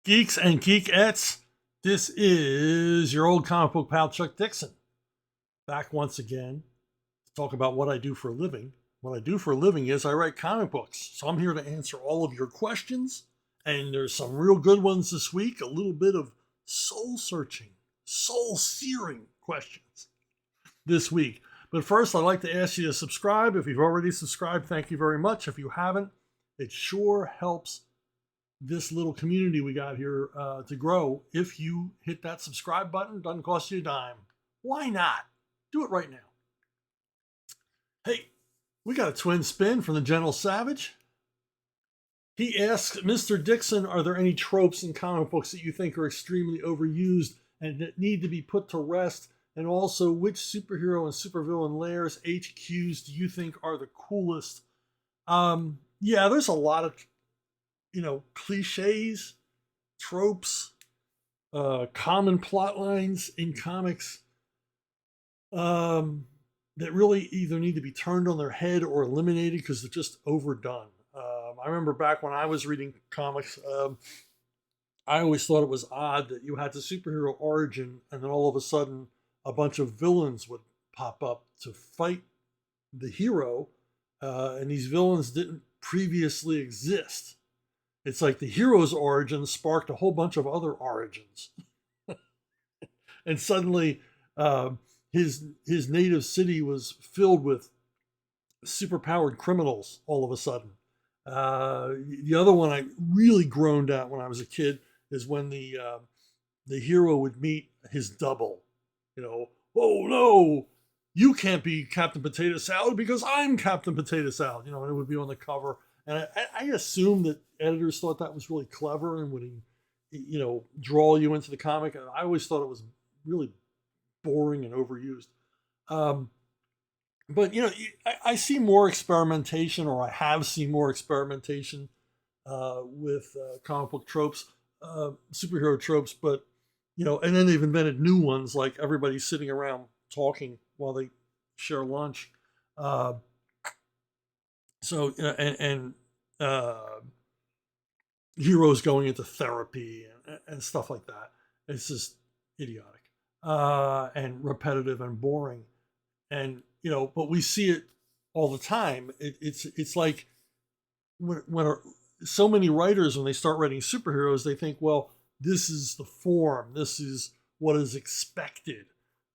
Geeks and geekettes, this is your old comic book pal Chuck Dixon, back once again to talk about what I do for a living. What I do for a living is I write comic books, so I'm here to answer all of your questions, and there's some real good ones this week, a little bit of soul-searching, soul-searing questions this week. But first, I'd like to ask you to subscribe. If you've already subscribed, thank you very much. If you haven't, it sure helps this little community we got here to grow. If you hit that subscribe button, doesn't cost you a dime. Why not? Do it right now. Hey, we got a twin spin from the Gentle Savage. He asks, Mr. Dixon, are there any tropes in comic books that you think are extremely overused and that need to be put to rest? And also, which superhero and supervillain lairs, HQs, do you think are the coolest? Yeah, there's a lot of cliches, tropes, common plot lines in comics that really either need to be turned on their head or eliminated because they're just overdone. I remember back when I was reading comics, I always thought it was odd that you had the superhero origin and then all of a sudden a bunch of villains would pop up to fight the hero, and these villains didn't previously exist. It's like the hero's origin sparked a whole bunch of other origins. And suddenly his native city was filled with superpowered criminals all of a sudden. The other one I really groaned at when I was a kid is when the hero would meet his double. Oh no, you can't be Captain Potato Salad because I'm Captain Potato Salad, and it would be on the cover. And I assumed that editors thought that was really clever and would, draw you into the comic. And I always thought it was really boring and overused. But I see more experimentation, or I have seen more experimentation with comic book tropes, superhero tropes. But and then they've invented new ones, like everybody sitting around talking while they share lunch. So and heroes going into therapy and stuff like that. It's just idiotic and repetitive and boring. And but we see it all the time. It's like when so many writers, when they start writing superheroes, they think, well, this is the form. This is what is expected.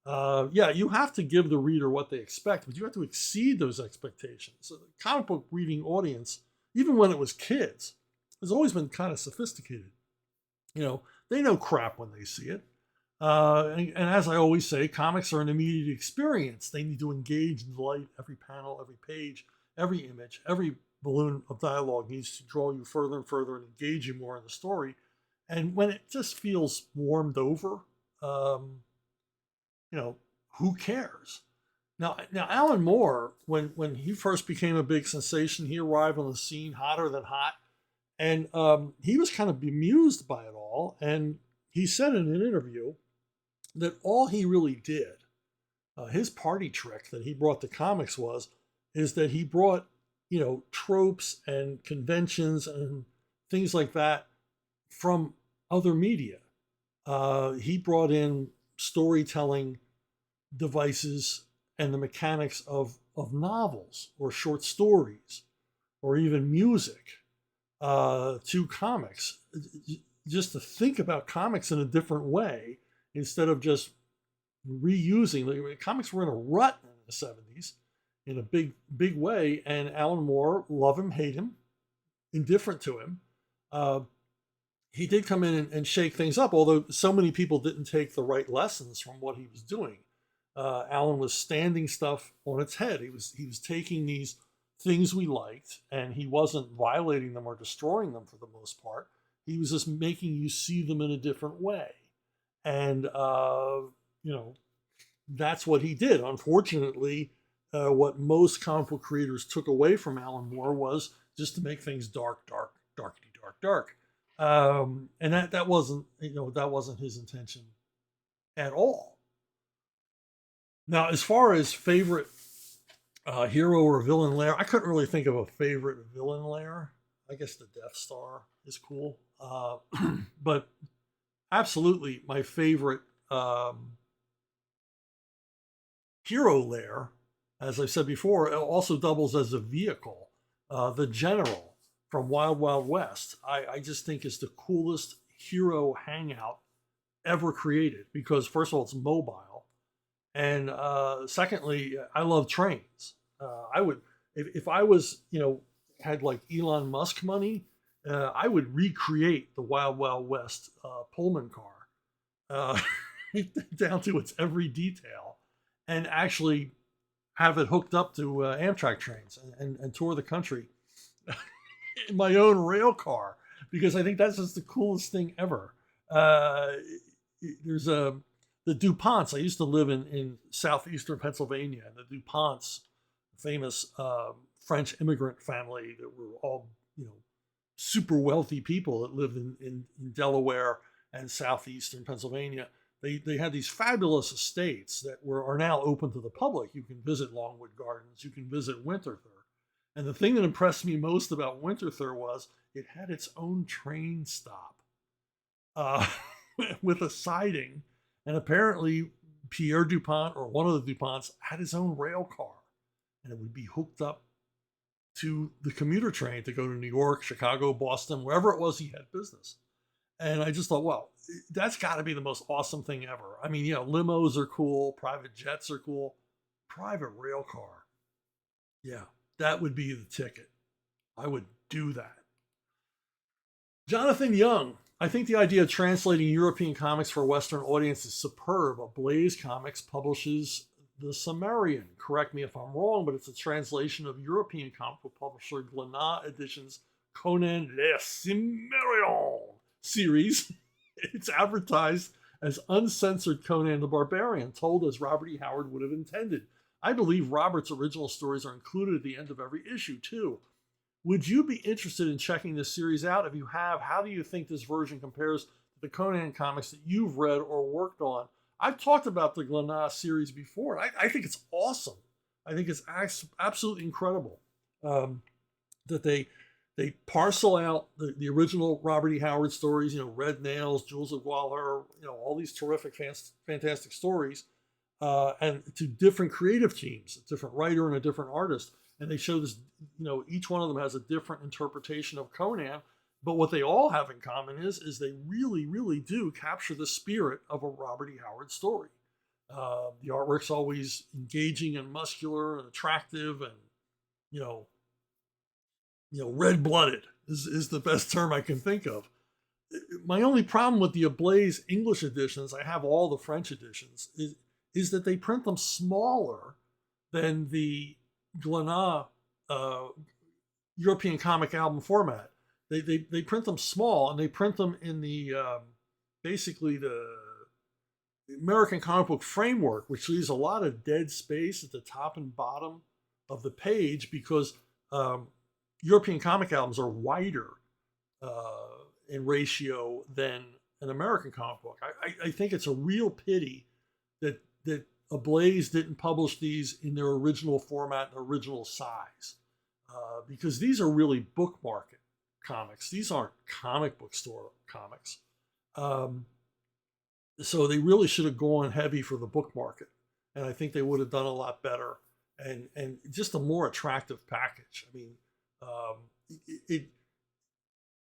Yeah, you have to give the reader what they expect, but you have to exceed those expectations. So the comic book reading audience, even when it was kids, has always been kind of sophisticated. They know crap when they see it. And as I always say, comics are an immediate experience. They need to engage in the light. Every panel, every page, every image, every balloon of dialogue needs to draw you further and further and engage you more in the story. And when it just feels warmed over, who cares? Now, Alan Moore, when he first became a big sensation, he arrived on the scene hotter than hot, and he was kind of bemused by it all. And he said in an interview that all he really did, his party trick that he brought to comics is that he brought, tropes and conventions and things like that from other media. He brought in storytelling devices and the mechanics of novels or short stories or even music to comics, just to think about comics in a different way instead of just reusing. Comics were in a rut in the 70s in a big way, and Alan Moore, love him, hate him, indifferent to him, he did come in and shake things up, although so many people didn't take the right lessons from what he was doing. Alan was standing stuff on its head. He was taking these things we liked, and he wasn't violating them or destroying them for the most part. He was just making you see them in a different way. And, that's what he did. Unfortunately, what most comic book creators took away from Alan Moore was just to make things dark, darkity dark. And that wasn't his intention at all. Now, as far as favorite hero or villain lair, I couldn't really think of a favorite villain lair. I guess the Death Star is cool. But absolutely my favorite hero lair, as I said before, it also doubles as a vehicle. The General from Wild Wild West, I just think is the coolest hero hangout ever created because, first of all, it's mobile. And secondly, I love trains. I would, if I was, had like Elon Musk money, I would recreate the Wild Wild West Pullman car uh, down to its every detail, and actually have it hooked up to Amtrak trains and tour the country in my own rail car because I think that's just the coolest thing ever. Uh, there's the DuPonts. I used to live in southeastern Pennsylvania, and the DuPonts, famous French immigrant family that were all super wealthy people that lived in Delaware and southeastern Pennsylvania. They had these fabulous estates that are now open to the public. You can visit Longwood Gardens. You can visit Winterthur. And the thing that impressed me most about Winterthur was it had its own train stop uh, with a siding. And apparently Pierre DuPont or one of the DuPonts had his own rail car. And it would be hooked up to the commuter train to go to New York, Chicago, Boston, wherever it was he had business. And I just thought, well, that's got to be the most awesome thing ever. I mean, limos are cool, private jets are cool, private rail car. Yeah, that would be the ticket. I would do that. Jonathan Young. I think the idea of translating European comics for a Western audience is superb. Blaze Comics publishes The Cimmerian. Correct me if I'm wrong, but it's a translation of European comic book publisher Glénat Editions' Conan Le Cimmerian series. It's advertised as uncensored Conan the Barbarian, told as Robert E. Howard would have intended. I believe Robert's original stories are included at the end of every issue, too. Would you be interested in checking this series out? If you have, how do you think this version compares to the Conan comics that you've read or worked on? I've talked about the Glénat series before. I think it's awesome. I think it's absolutely incredible that they parcel out the original Robert E. Howard stories, Red Nails, Jules of Gualher, all these terrific, fantastic stories, and to different creative teams, a different writer and a different artist. And they show this, each one of them has a different interpretation of Conan. But what they all have in common is they really, really do capture the spirit of a Robert E. Howard story. The artwork's always engaging and muscular and attractive and, red-blooded is the best term I can think of. My only problem with the Ablaze English editions, I have all the French editions, is that they print them smaller than the Glénat European comic album format. They print them small, and they print them in the basically the American comic book framework, which leaves a lot of dead space at the top and bottom of the page because European comic albums are wider in ratio than an American comic book. I think it's a real pity that Ablaze didn't publish these in their original format and original size because these are really book market comics. These aren't comic book store comics. So they really should have gone heavy for the book market. And I think they would have done a lot better and just a more attractive package. I mean,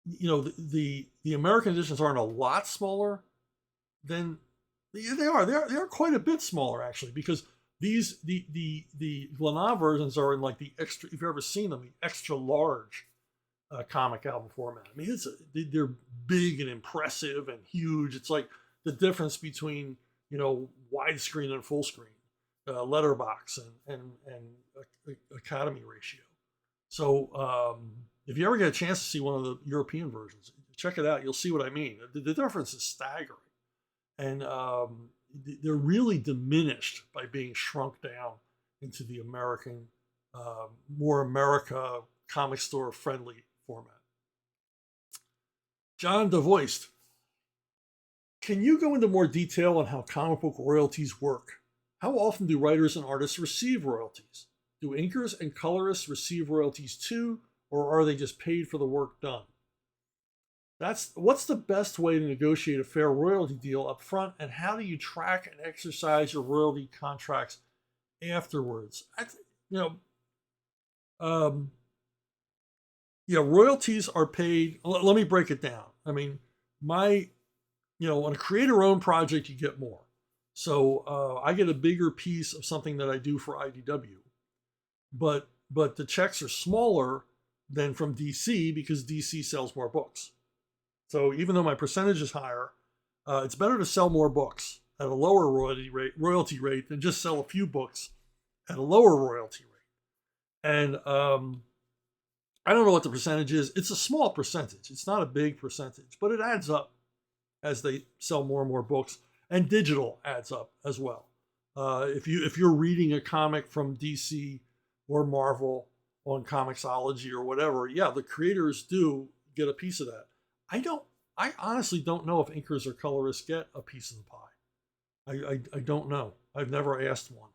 the American editions aren't a lot smaller than they are quite a bit smaller actually, because these the Glénat versions are in like the extra, if you've ever seen them, the extra large comic album format. I mean, they're big and impressive and huge. It's like the difference between widescreen and full screen, letterbox and Academy ratio. So if you ever get a chance to see one of the European versions, check it out. You'll see what I mean. The difference is staggering, and they're really diminished by being shrunk down into the American, more America comic store friendly format. John DeVoist, can you go into more detail on how comic book royalties work? How often do writers and artists receive royalties? Do inkers and colorists receive royalties too, or are they just paid for the work done? what's the best way to negotiate a fair royalty deal up front, and how do you track and exercise your royalty contracts afterwards? You know, um, yeah, royalties are paid. Let me break it down. I mean, my, on a creator-owned project, you get more. So I get a bigger piece of something that I do for IDW, but the checks are smaller than from DC because DC sells more books. So even though my percentage is higher, it's better to sell more books at a lower royalty rate than just sell a few books at a lower royalty rate. And I don't know what the percentage is. It's a small percentage. It's not a big percentage, but it adds up as they sell more and more books. And digital adds up as well. If you're reading a comic from DC or Marvel on Comixology or whatever, yeah, the creators do get a piece of that. I honestly don't know if inkers or colorists get a piece of the pie. I don't know. I've never asked one.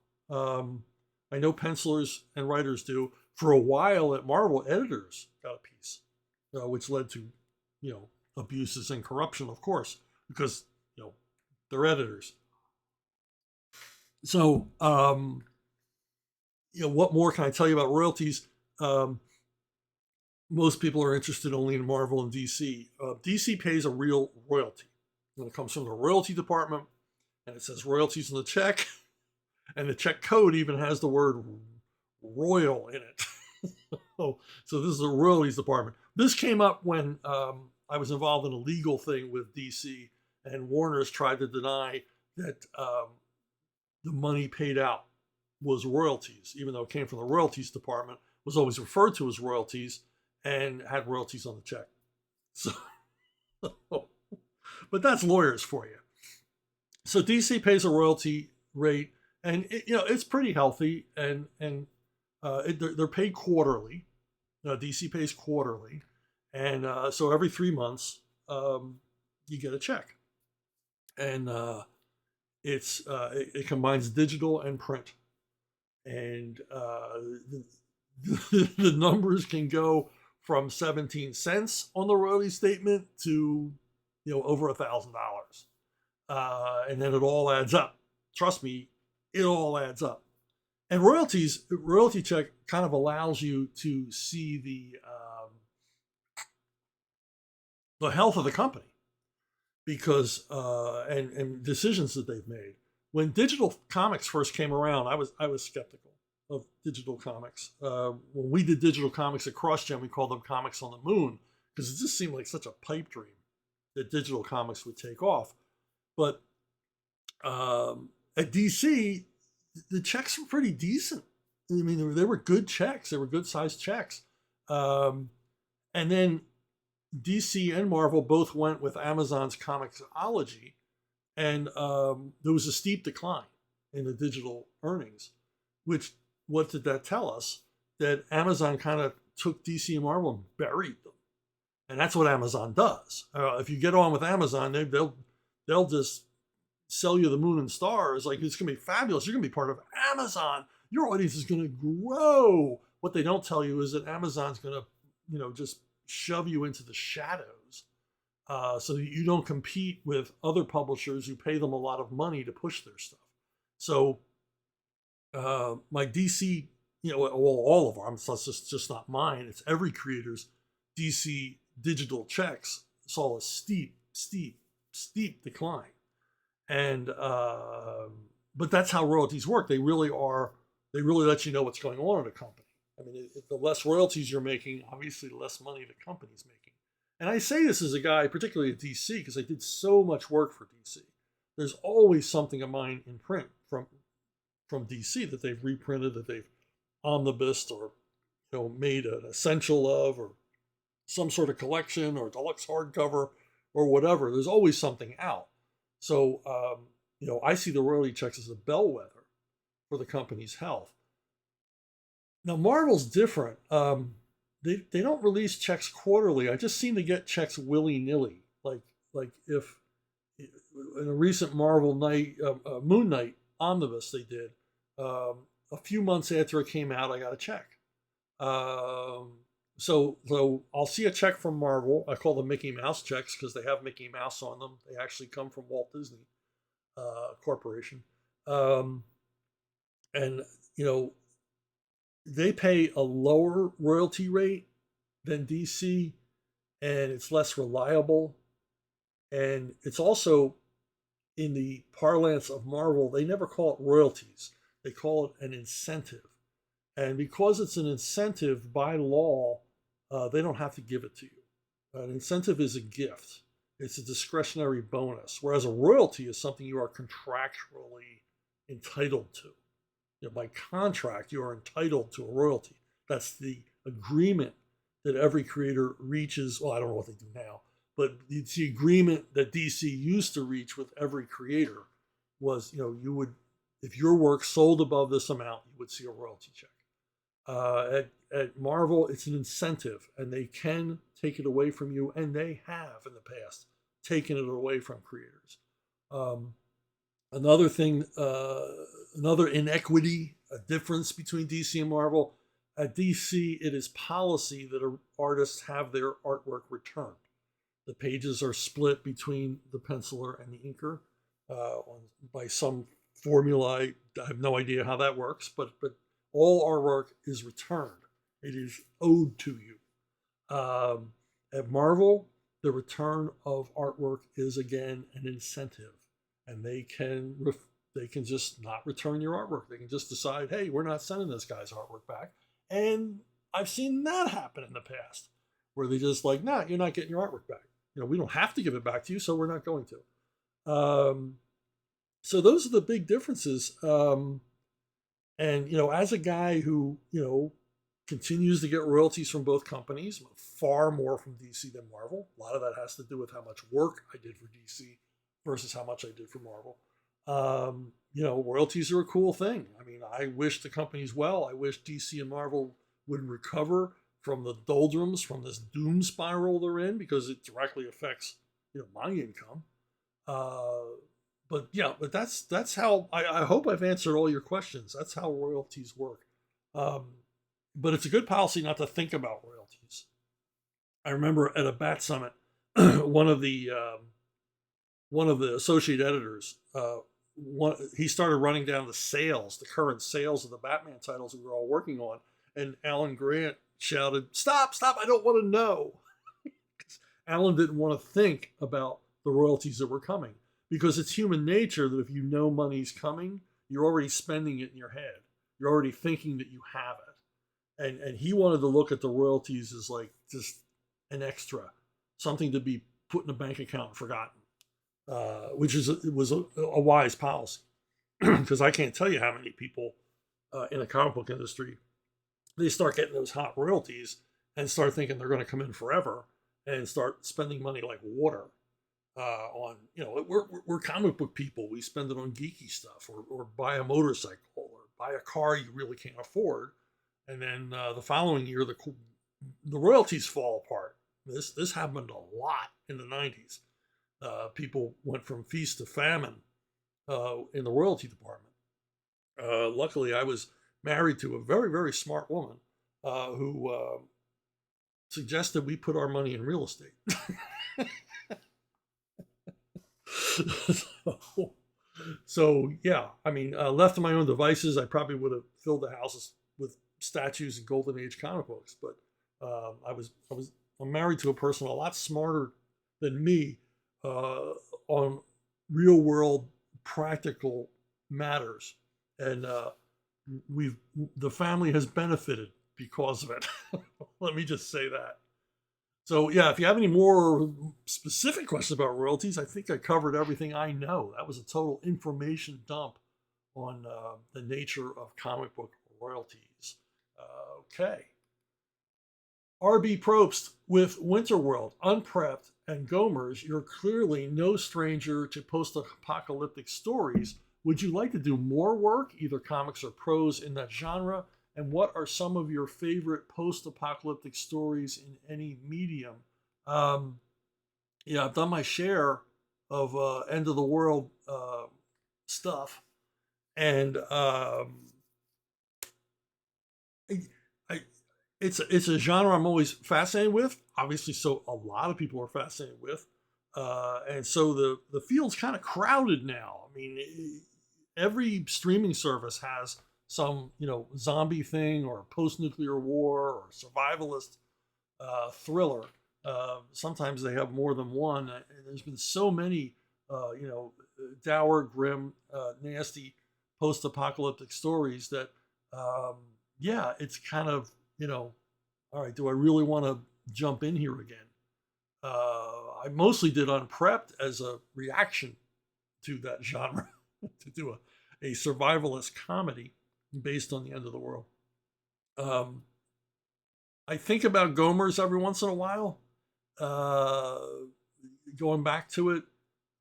I know pencilers and writers do. For a while at Marvel, editors got a piece, which led to, abuses and corruption, of course, because, they're editors. So, what more can I tell you about royalties? Most people are interested only in Marvel and DC. DC pays a real royalty. And it comes from the royalty department, and it says royalties on the check, and the check code even has the word royal in it. So this is the royalties department. This came up when I was involved in a legal thing with DC, and Warner's tried to deny that the money paid out was royalties, even though it came from the royalties department, was always referred to as royalties and had royalties on the check. So, but that's lawyers for you. So DC pays a royalty rate, and it's pretty healthy, and they're paid quarterly. DC pays quarterly, and so every 3 months you get a check, and it combines digital and print, and the numbers can go from 17 cents on the royalty statement to over $1,000, and then it all adds up. Trust me, it all adds up. And royalty check kind of allows you to see the health of the company, because and decisions that they've made. When digital comics first came around, I was skeptical of digital comics. When we did digital comics at CrossGen, we called them Comics on the Moon, because it just seemed like such a pipe dream that digital comics would take off. But at DC, the checks were pretty decent. I mean, they were good checks. They were good sized checks. And then DC and Marvel both went with Amazon's Comixology, and there was a steep decline in the digital earnings. Which, what did that tell us? That Amazon kind of took DC and Marvel and buried them, and that's what Amazon does. If you get on with Amazon, they'll just sell you the moon and stars. Like, it's going to be fabulous. You're going to be part of Amazon. Your audience is going to grow. What they don't tell you is that Amazon's going to, just shove you into the shadows, so that you don't compete with other publishers who pay them a lot of money to push their stuff. So my DC, all of our, it's just not mine. It's every creator's DC digital checks saw a steep decline. And but that's how royalties work. They really let you know what's going on in a company. I mean, the less royalties you're making, obviously the less money the company's making. And I say this as a guy, particularly at DC, because I did so much work for DC. There's always something of mine in print from DC that they've reprinted, that they've omnibused, or made an essential of, or some sort of collection, or deluxe hardcover, or whatever. There's always something out. So I see the royalty checks as a bellwether for the company's health. Now Marvel's different. They don't release checks quarterly. I just seem to get checks willy-nilly. Like if in a recent Marvel Moon Knight omnibus they did, a few months after it came out, I got a check. So I'll see a check from Marvel. I call them Mickey Mouse checks because they have Mickey Mouse on them. They actually come from Walt Disney Corporation, um, and you know they pay a lower royalty rate than DC, and it's less reliable. And it's also, in the parlance of Marvel, they never call it royalties. They call it an incentive. And because it's an incentive by law, they don't have to give it to you. An incentive is a gift, it's a discretionary bonus, whereas a royalty is something you are contractually entitled to. By contract, you are entitled to a royalty. That's the agreement that every creator reaches. Well, I don't know what they do now, but it's the agreement that DC used to reach with every creator was, you would, if your work sold above this amount, you would see a royalty check. At Marvel, it's an incentive, and they can take it away from you, and they have in the past taken it away from creators. Um, Another thing, another inequity, a difference between DC and Marvel. At DC, it is policy that artists have their artwork returned. The pages are split between the penciler and the inker by some formula. I have no idea how that works, but all artwork is returned. It is owed to you. At Marvel, the return of artwork is again an incentive, and they can just not return your artwork. They can just decide, hey, we're not sending this guy's artwork back. And I've seen that happen in the past, where they just like, nah, you're not getting your artwork back. We don't have to give it back to you, so we're not going to. So those are the big differences. And as a guy who continues to get royalties from both companies, far more from DC than Marvel. A lot of that has to do with how much work I did for DC versus how much I did for Marvel. Royalties are a cool thing. I mean, I wish the companies well. I wish DC and Marvel would recover from the doldrums, from this doom spiral they're in, because it directly affects my income. But that's how I hope I've answered all your questions. That's how royalties work. Um, but it's a good policy not to think about royalties. I remember at a Bat Summit, one of the associate editors, he started running down the current sales of the Batman titles we were all working on, and Alan Grant shouted, "Stop! Stop! I don't want to know." Alan didn't want to think about the royalties that were coming, because it's human nature that if you know money's coming, you're already spending it in your head. You're already thinking that you have it. And he wanted to look at the royalties as like just an extra, something to be put in a bank account and forgotten, which was a wise policy. Because I can't tell you how many people in the comic book industry, they start getting those hot royalties and start thinking they're going to come in forever and start spending money like water on, we're comic book people. We spend it on geeky stuff, or buy a motorcycle, or buy a car you really can't afford. And then the following year, the royalties fall apart. This happened a lot in the 90s. People went from feast to famine in the royalty department. Luckily, I was married to a very, very smart woman who suggested we put our money in real estate. so yeah, I mean, left to my own devices, I probably would have filled the houses with statues and golden age comic books. But I'm married to a person a lot smarter than me on real world practical matters, and the family has benefited because of it. Let me just say that. So yeah, if you have any more specific questions about royalties, I think I covered everything I know. That was a total information dump on the nature of comic book royalties. Okay. R.B. Probst with Winterworld, Unprepped, and Gomers, you're clearly no stranger to post-apocalyptic stories. Would you like to do more work, either comics or prose, in that genre? And what are some of your favorite post-apocalyptic stories in any medium? Yeah, I've done my share of end of the world stuff, and I, it's a genre I'm always fascinated with. Obviously, so a lot of people are fascinated with, and so the field's kind of crowded now. I mean, every streaming service has some zombie thing or post nuclear war or survivalist thriller. Sometimes they have more than one. And there's been so many, dour, grim, nasty post apocalyptic stories that, yeah, it's kind of, all right, do I really want to jump in here again? I mostly did Unprepped as a reaction to that genre, to do a survivalist comedy based on the end of the world. Um, I think about Gomers every once in a while, uh, going back to it,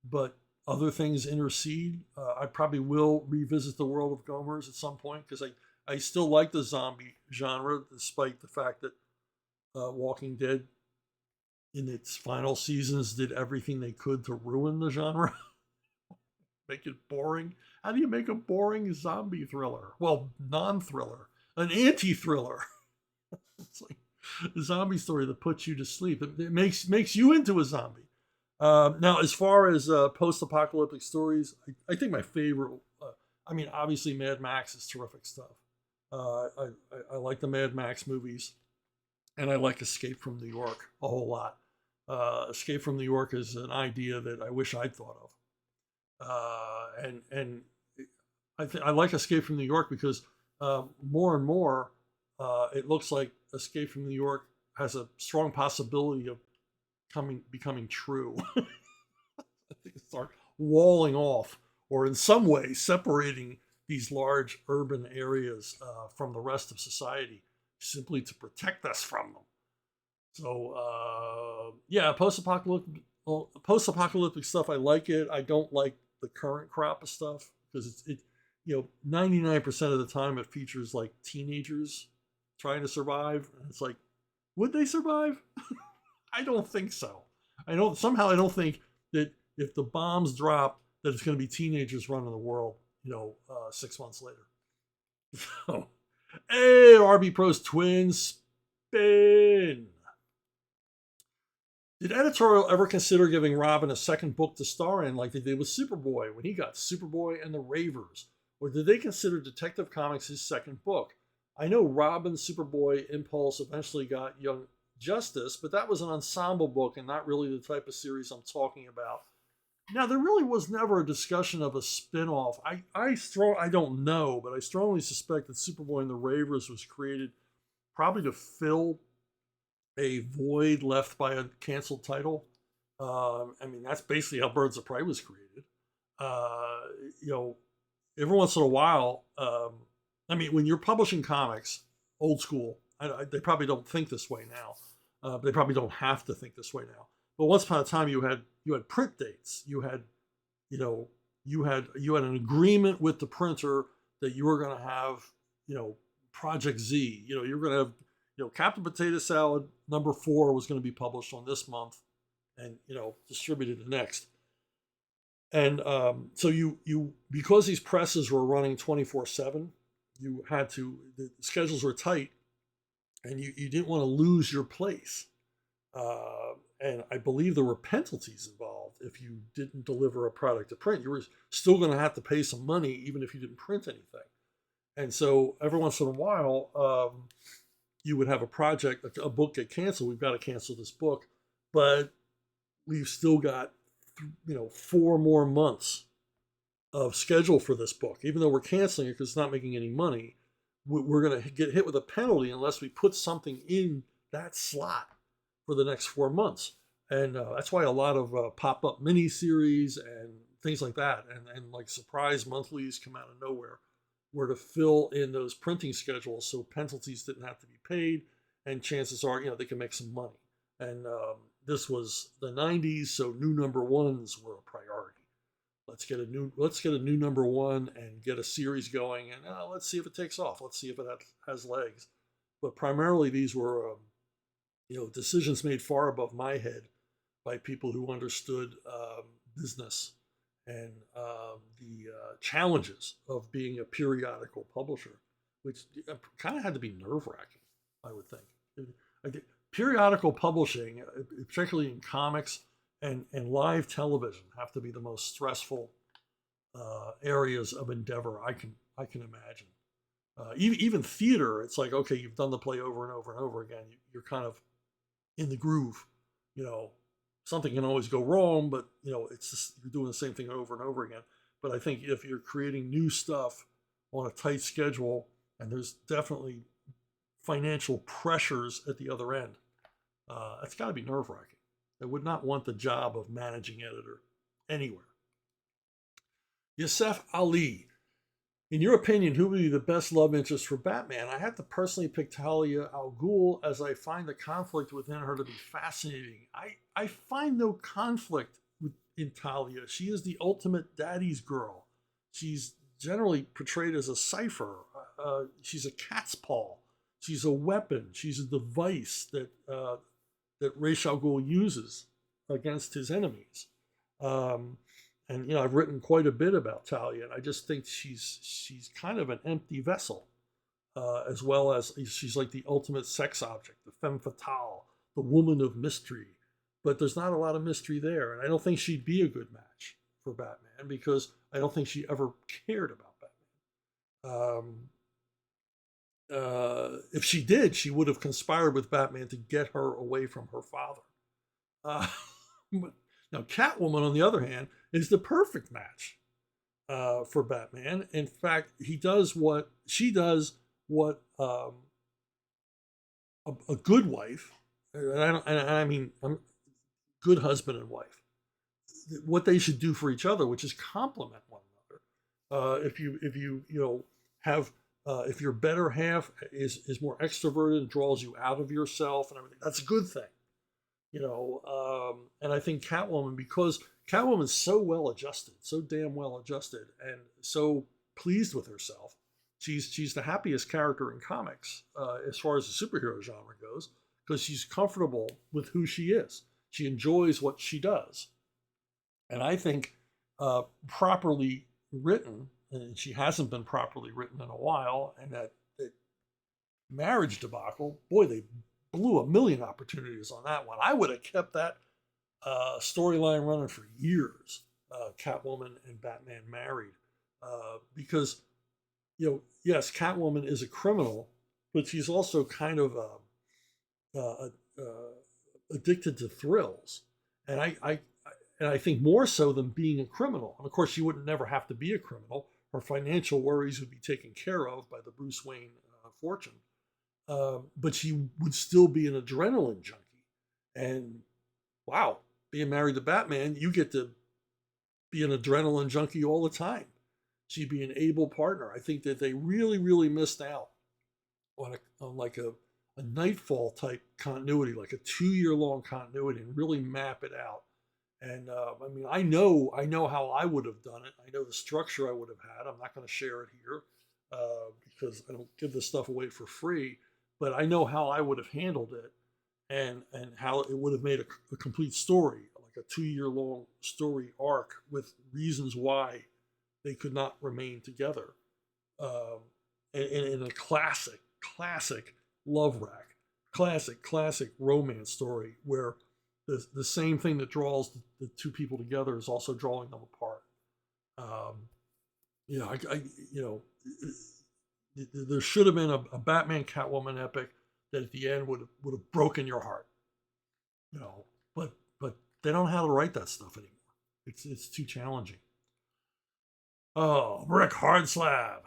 but other things intercede. I probably will revisit the world of Gomers at some point because I still like the zombie genre, despite the fact that Walking Dead in its final seasons did everything they could to ruin the genre, make it boring. How do you make a boring zombie thriller? Well, non-thriller, an anti-thriller. It's like a zombie story that puts you to sleep. It makes you into a zombie. Now, as far as post-apocalyptic stories, I think my favorite. I mean, obviously, Mad Max is terrific stuff. I like the Mad Max movies, and I like Escape from New York a whole lot. Escape from New York is an idea that I wish I'd thought of, and I like Escape from New York because more and more it looks like Escape from New York has a strong possibility of becoming true. I think start walling off, or in some way separating these large urban areas from the rest of society, simply to protect us from them. So yeah, post-apocalyptic stuff. I like it. I don't like the current crop of stuff because 99% of the time it features like teenagers trying to survive, and it's like, would they survive? I don't think so. I don't think that if the bombs drop that it's going to be teenagers running the world. 6 months later. So, hey, RB Pro's twins spin. Did editorial ever consider giving Robin a second book to star in, like they did with Superboy when he got Superboy and the Ravers? Or did they consider Detective Comics his second book? I know Robin, Superboy, Impulse eventually got Young Justice, but that was an ensemble book and not really the type of series I'm talking about. Now, there really was never a discussion of a spin-off. I don't know, but I strongly suspect that Superboy and the Ravers was created probably to fill a void left by a canceled title. I mean, that's basically how Birds of Prey was created. Uh, you know, every once in a while, I mean, when you're publishing comics, old school, they probably don't think this way now. They probably don't have to think this way now. But once upon a time, you had print dates. You know you had an agreement with the printer that you were going to have Project Z. You were going to have Captain Potato Salad #4 was going to be published on this month, and distributed the next. And so you because these presses were running 24/7, you had to the schedules were tight, and you didn't want to lose your place. And I believe there were penalties involved if you didn't deliver a product to print. You were still going to have to pay some money even if you didn't print anything. And so every once in a while, you would have a project, a book get canceled. We've got to cancel this book, but we've still got 4 more months of schedule for this book. Even though we're canceling it because it's not making any money, we're going to get hit with a penalty unless we put something in that slot for the next 4 months. And that's why a lot of pop-up miniseries and things like that, and like surprise monthlies come out of nowhere, were to fill in those printing schedules so penalties didn't have to be paid, and chances are, they can make some money. And this was the 90s, so new #1s were a priority. Let's get a new #1 and get a series going, and let's see if it takes off. Let's see if it has legs. But primarily, these were decisions made far above my head by people who understood business and the challenges of being a periodical publisher, which kind of had to be nerve-wracking. I would think. I think periodical publishing, particularly in comics and live television, have to be the most stressful areas of endeavor I can imagine. Even theater, it's like, okay, you've done the play over and over and over again. You're kind of in the groove. You know, something can always go wrong, but it's just you're doing the same thing over and over again. But I think if you're creating new stuff on a tight schedule, and there's definitely financial pressures at the other end, it's got to be nerve wracking. I would not want the job of managing editor anywhere. Yusef Ali, in your opinion, who would be the best love interest for Batman? I have to personally pick Talia al Ghul, as I find the conflict within her to be fascinating. I find no conflict in Talia. She is the ultimate daddy's girl. She's generally portrayed as a cipher. She's a cat's paw. She's a weapon. She's a device that Ra's al Ghul uses against his enemies. And I've written quite a bit about Talia, and I just think she's kind of an empty vessel, as well as she's like the ultimate sex object, the femme fatale, the woman of mystery. But there's not a lot of mystery there, and I don't think she'd be a good match for Batman because I don't think she ever cared about Batman. If she did, she would have conspired with Batman to get her away from her father. But now, Catwoman, on the other hand, is the perfect match for Batman. In fact, she does what a good wife, and I mean good husband and wife, what they should do for each other, which is complement one another. If your better half is more extroverted and draws you out of yourself and everything, that's a good thing. And I think Catwoman, because Catwoman's so well adjusted, so damn well adjusted, and so pleased with herself. She's the happiest character in comics as far as the superhero genre goes, because she's comfortable with who she is. She enjoys what she does, and I think properly written, and she hasn't been properly written in a while, and that marriage debacle, boy, they blew a million opportunities on that one. I would have kept that storyline running for years, Catwoman and Batman married, because yes, Catwoman is a criminal, but she's also kind of addicted to thrills, and I think more so than being a criminal. And of course, she would never have to be a criminal. Her financial worries would be taken care of by the Bruce Wayne fortune. But she would still be an adrenaline junkie. And wow, being married to Batman, you get to be an adrenaline junkie all the time. She'd be an able partner. I think that they really, really missed out on like a Nightfall type continuity, like a 2-year long continuity, and really map it out. And I mean, I know how I would have done it. I know the structure I would have had. I'm not going to share it here because I don't give this stuff away for free. But I know how I would have handled it, and how it would have made a complete story, like a 2-year long story arc with reasons why they could not remain together, in a classic love rack, classic romance story where the same thing that draws the two people together is also drawing them apart. There should have been a Batman Catwoman epic that at the end would have broken your heart, But they don't know how to write that stuff anymore. It's too challenging. Oh, Rick Hardslab.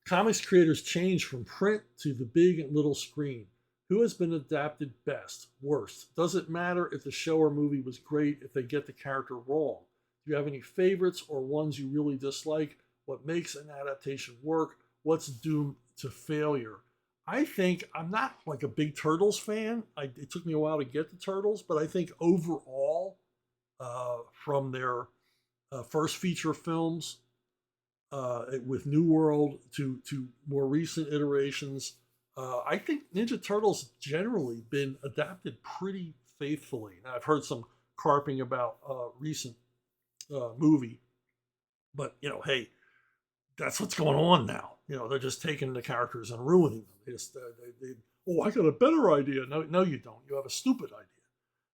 Comics creators change from print to the big and little screen. Who has been adapted best, worst? Does it matter if the show or movie was great if they get the character wrong? Do you have any favorites or ones you really dislike? What makes an adaptation work? What's doomed to failure? I think I'm not like a big Turtles fan. It took me a while to get the Turtles, but I think overall, from their first feature films with New World to more recent iterations, I think Ninja Turtles generally been adapted pretty faithfully. Now, I've heard some carping about recent movie, but hey, that's what's going on now. They're just taking the characters and ruining them. They oh, I got a better idea. No, no, you don't. You have a stupid idea,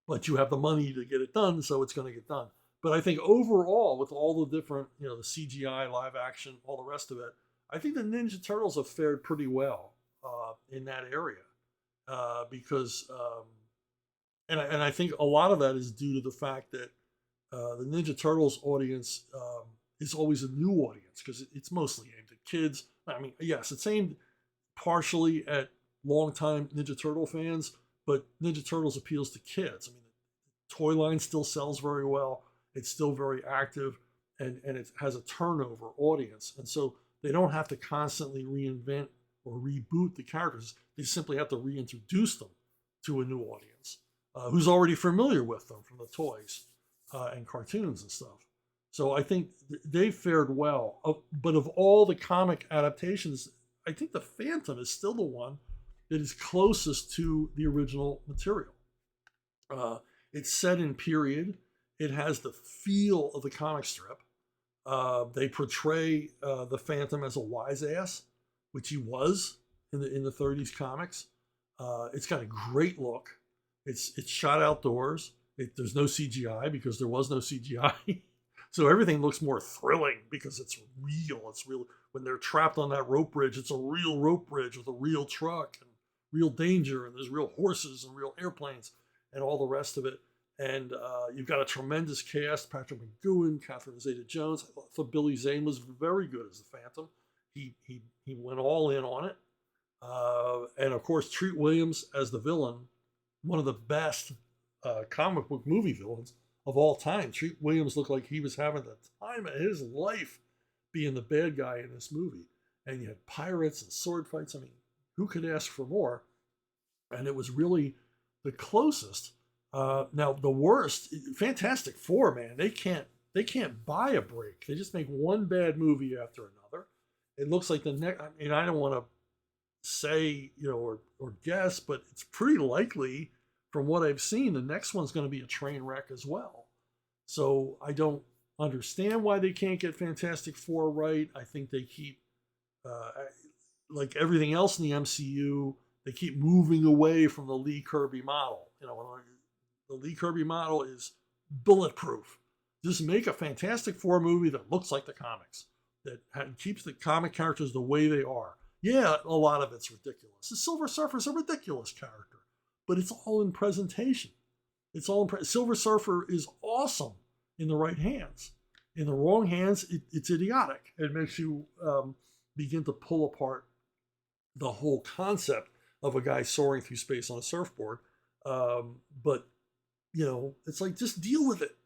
but you have the money to get it done, so it's going to get done. But I think overall, with all the different, the CGI, live action, all the rest of it, I think the Ninja Turtles have fared pretty well in that area because, and I think a lot of that is due to the fact that the Ninja Turtles audience is always a new audience because it's mostly aimed at kids. I mean, yes, it's aimed partially at longtime Ninja Turtle fans, but Ninja Turtles appeals to kids. I mean, the toy line still sells very well. It's still very active, and it has a turnover audience. And so they don't have to constantly reinvent or reboot the characters. They simply have to reintroduce them to a new audience who's already familiar with them from the toys and cartoons and stuff. So I think they fared well. But of all the comic adaptations, I think the Phantom is still the one that is closest to the original material. It's set in period. It has the feel of the comic strip. They portray the Phantom as a wise ass, which he was in the 30s comics. It's got a great look. It's shot outdoors. There's no CGI because there was no CGI. So everything looks more thrilling because it's real. It's real. When they're trapped on that rope bridge, it's a real rope bridge with a real truck and real danger, and there's real horses and real airplanes and all the rest of it. And you've got a tremendous cast: Patrick McGowan, Catherine Zeta-Jones. I thought Billy Zane was very good as the Phantom. He went all in on it. And of course, Treat Williams as the villain, one of the best comic book movie villains of all time. Treat Williams looked like he was having the time of his life being the bad guy in this movie. And you had pirates and sword fights. I mean, who could ask for more? And it was really the closest. Now the worst, Fantastic Four, man, they can't buy a break. They just make one bad movie after another. It looks like the next. I mean, I don't want to say or guess, but it's pretty likely from what I've seen, the next one's going to be a train wreck as well. So I don't understand why they can't get Fantastic Four right. I think they keep, like everything else in the MCU, they keep moving away from the Lee Kirby model. The Lee Kirby model is bulletproof. Just make a Fantastic Four movie that looks like the comics, that keeps the comic characters the way they are. Yeah, a lot of it's ridiculous. The Silver Surfer's a ridiculous character, but it's all in presentation. Silver Surfer is awesome in the right hands. In the wrong hands, it's idiotic. It makes you begin to pull apart the whole concept of a guy soaring through space on a surfboard. But it's like, just deal with it.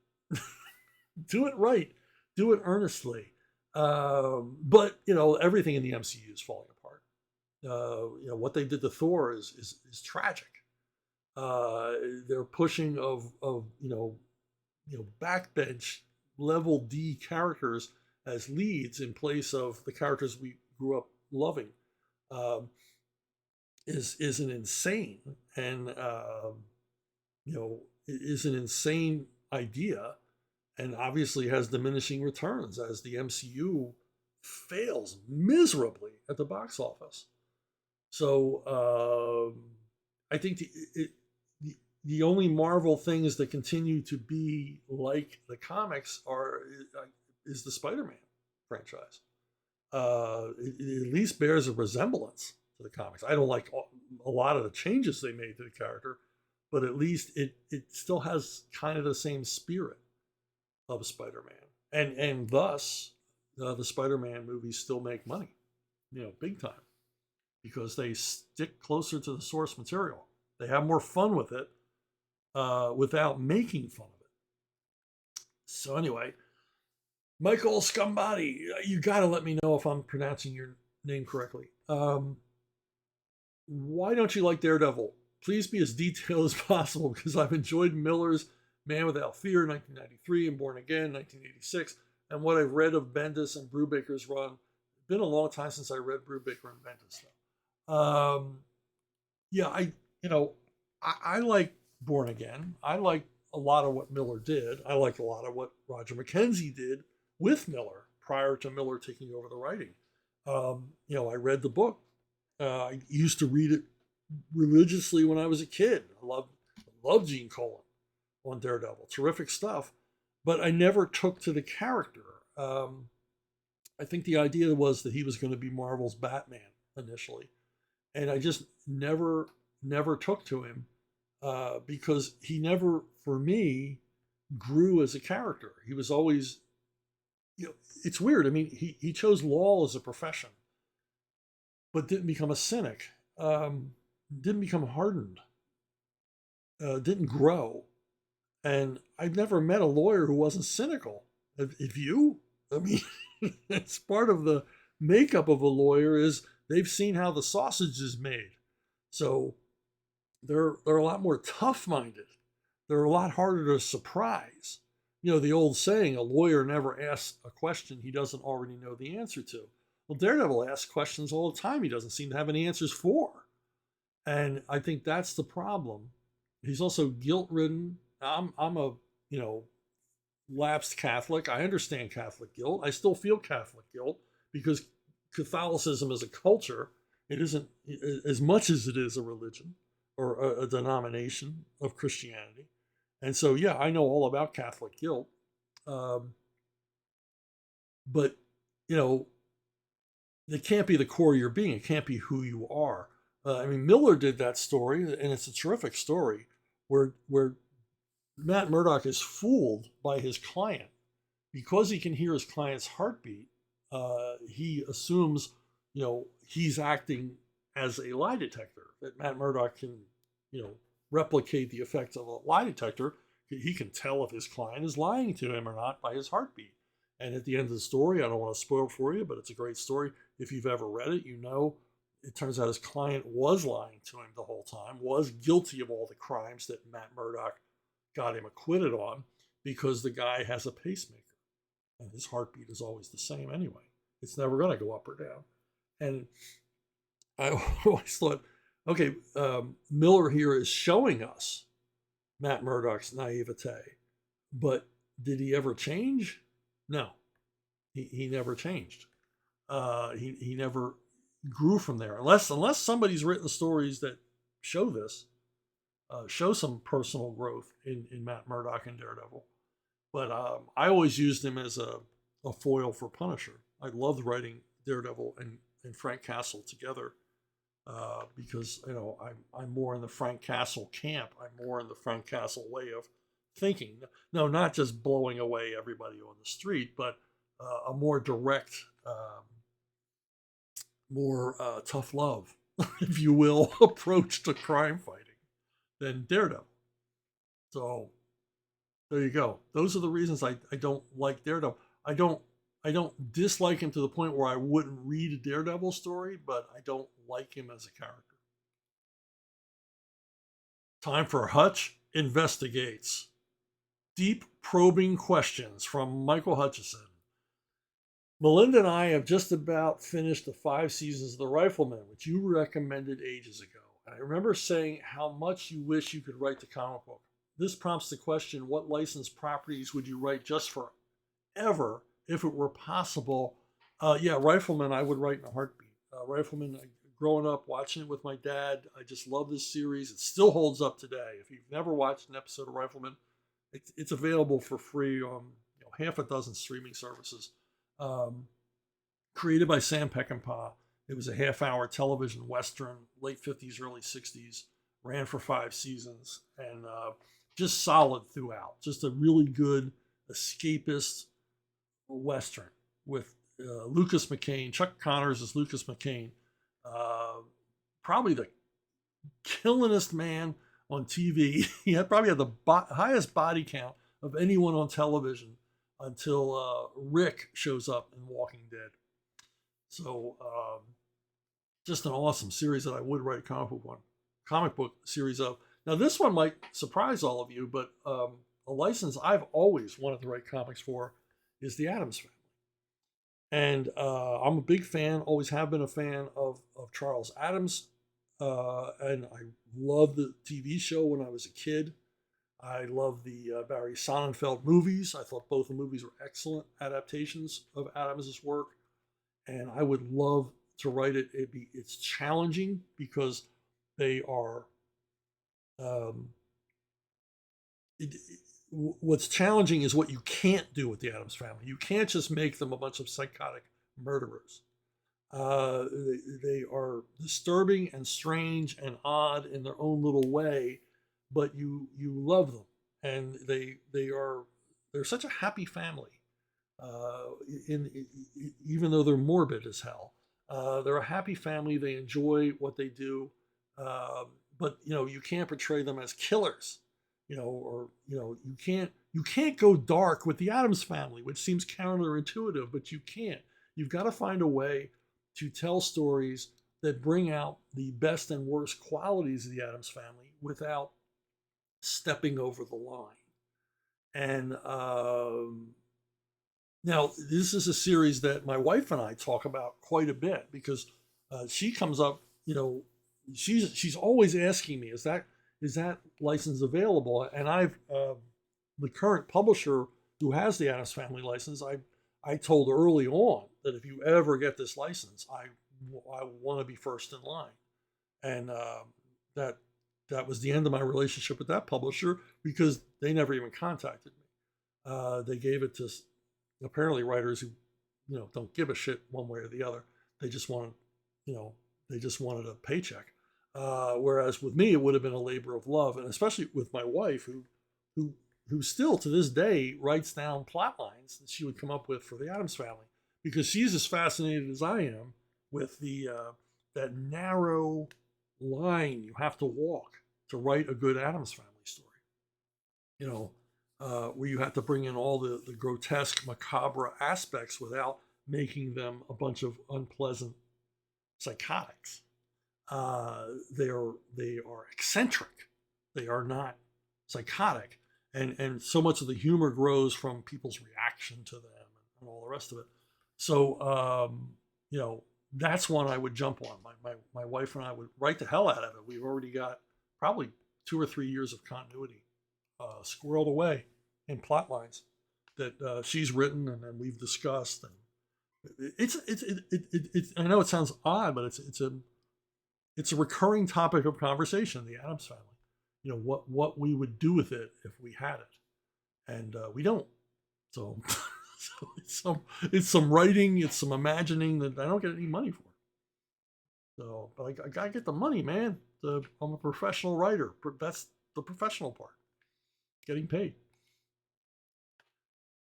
Do it right. Do it earnestly. But everything in the MCU is falling apart. What they did to Thor is tragic. They're pushing of backbench level D characters as leads in place of the characters we grew up loving. Is an insane and is an insane idea, and obviously has diminishing returns as the MCU fails miserably at the box office. So I think the only Marvel things that continue to be like the comics is the Spider-Man franchise. It at least bears a resemblance to the comics. I don't like a lot of the changes they made to the character, but at least it still has kind of the same spirit of Spider-Man, and thus the Spider-Man movies still make money, big time, because they stick closer to the source material. They have more fun with it without making fun of it. So anyway, Michael Scombati, you got to let me know if I'm pronouncing your name correctly. Why don't you like Daredevil? Please be as detailed as possible, because I've enjoyed Miller's Man Without Fear, 1993, and Born Again, 1986, and what I've read of Bendis and Brubaker's run. It's been a long time since I read Brubaker and Bendis stuff. I like Born Again. I like a lot of what Miller did. I like a lot of what Roger McKenzie did with Miller prior to Miller taking over the writing. I read the book. I used to read it religiously when I was a kid. I loved Gene Colan on Daredevil. Terrific stuff. But I never took to the character. I think the idea was that he was going to be Marvel's Batman initially, and I just never took to him because he never, for me, grew as a character. He was always, it's weird. I mean, he chose law as a profession, but didn't become a cynic, didn't become hardened, didn't grow. And I've never met a lawyer who wasn't cynical. If you, I mean, it's part of the makeup of a lawyer is they've seen how the sausage is made. So they're a lot more tough-minded. They're a lot harder to surprise. The old saying, a lawyer never asks a question he doesn't already know the answer to. Well, Daredevil asks questions all the time he doesn't seem to have any answers for. And I think that's the problem. He's also guilt-ridden. I'm a, lapsed Catholic. I understand Catholic guilt. I still feel Catholic guilt because Catholicism is a culture. It isn't as much as it is a religion or a denomination of Christianity. And so, yeah, I know all about Catholic guilt. But, it can't be the core of your being. It can't be who you are. I mean, Miller did that story, and it's a terrific story where Matt Murdock is fooled by his client. Because he can hear his client's heartbeat, he assumes, he's acting as a lie detector, that Matt Murdock can, replicate the effects of a lie detector. He can tell if his client is lying to him or not by his heartbeat. And at the end of the story, I don't want to spoil it for you, but it's a great story. If you've ever read it, it turns out his client was lying to him the whole time, was guilty of all the crimes that Matt Murdock got him acquitted on, because the guy has a pacemaker and his heartbeat is always the same anyway. It's never going to go up or down. And I always thought, okay, Miller here is showing us Matt Murdock's naivete, but did he ever change? No, he never changed. He never grew from there, unless somebody's written stories that show this, show some personal growth in Matt Murdock and Daredevil. But I always used him as a foil for Punisher. I loved writing Daredevil and Frank Castle together because I'm more in the Frank Castle camp. I'm more in the Frank Castle way of thinking. No, not just blowing away everybody on the street, but a more direct, more tough love, if you will, approach to crime fighting than Daredevil. So there you go. Those are the reasons I don't like Daredevil. I don't dislike him to the point where I wouldn't read a Daredevil story, but I don't like him as a character. Time for Hutch Investigates. Deep probing questions from Michael Hutchison. Melinda and I have just about finished the 5 seasons of The Rifleman, which you recommended ages ago. And I remember saying how much you wish you could write the comic book. This prompts the question, what licensed properties would you write just forever if it were possible? Rifleman, I would write in a heartbeat. Rifleman, growing up watching it with my dad, I just love this series. It still holds up today. If you've never watched an episode of Rifleman, it's available for free on half a dozen streaming services. Created by Sam Peckinpah. It was a half-hour television western, late 50s, early 60s. Ran for 5 seasons and just solid throughout. Just a really good escapist western with Lucas McCain. Chuck Connors is Lucas McCain. Probably the killingest man on TV. He probably had the highest body count of anyone on television until Rick shows up in Walking Dead. So just an awesome series that I would write a comic book series of. Now this one might surprise all of you, but a license I've always wanted to write comics for is the Addams Family. And I'm a big fan, always have been a fan of Charles Addams. And I loved the TV show when I was a kid. I loved the Barry Sonnenfeld movies. I thought both the movies were excellent adaptations of Addams's work. And I would love to write it. It's challenging because They are um, what's challenging is what you can't do with the Addams Family. You can't just make them a bunch of psychotic murderers. They are disturbing and strange and odd in their own little way, but you love them, and they're such a happy family. Uh, Even though they're morbid as hell, they're a happy family. They enjoy what they do, uh, but you can't portray them as killers. Or you can't go dark with the Addams Family, which seems counterintuitive, but you can't. You've got to find a way to tell stories that bring out the best and worst qualities of the Addams Family without stepping over the line. And now this is a series that my wife and I talk about quite a bit because she comes up, she's always asking me, is that license available? And I've the current publisher who has the Addams Family license, I told early on that if you ever get this license, I want to be first in line. And that that was the end of my relationship with that publisher because they never even contacted me. They gave it to apparently writers who don't give a shit one way or the other. They just wanted you know they just wanted a paycheck. Whereas with me, it would have been a labor of love, and especially with my wife, who who still to this day writes down plot lines that she would come up with for the Addams Family, because she's as fascinated as I am with the that narrow line you have to walk to write a good Addams Family story. You know, where you have to bring in all the grotesque, macabre aspects without making them a bunch of unpleasant psychotics. They are eccentric. They are not psychotic, and so much of the humor grows from people's reaction to them and all the rest of it. So that's one I would jump on. My wife and I would write the hell out of it. We've already got probably 2 or 3 years of continuity squirreled away in plot lines that she's written and then we've discussed. And it's I know it sounds odd, but it's a recurring topic of conversation in the Addams Family. What we would do with it if we had it, and we don't. So, so it's some writing, it's some imagining that I don't get any money for. So, but I gotta get the money, man. I'm a professional writer. That's the professional part, getting paid.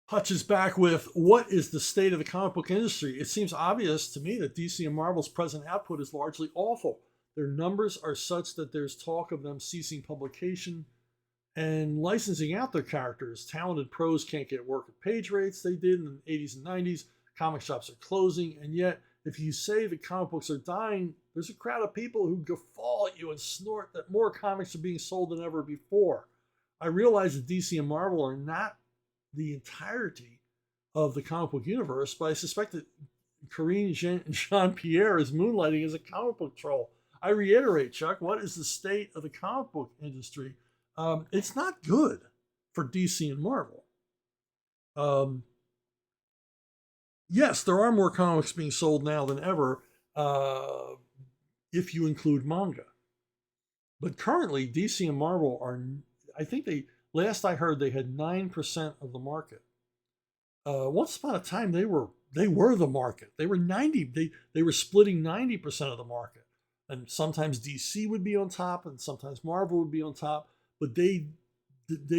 Hutch is back with, what is the state of the comic book industry? It seems obvious to me that DC and Marvel's present output is largely awful. Their numbers are such that there's talk of them ceasing publication and licensing out their characters. Talented pros can't get work at page rates they did in the 80s and 90s. Comic shops are closing, and yet if you say that comic books are dying, there's a crowd of people who guffaw at you and snort that more comics are being sold than ever before. I realize that DC and Marvel are not the entirety of the comic book universe, but I suspect that Corinne Jean-Pierre is moonlighting as a comic book troll. I reiterate, Chuck, what is the state of the comic book industry? It's not good for DC and Marvel. Yes, there are more comics being sold now than ever, if you include manga. But currently, DC and Marvel are, I think last I heard, they had 9% of the market. Once upon a time, they were the market. They were 90. They were splitting 90% of the market, and sometimes DC would be on top, and sometimes Marvel would be on top. But they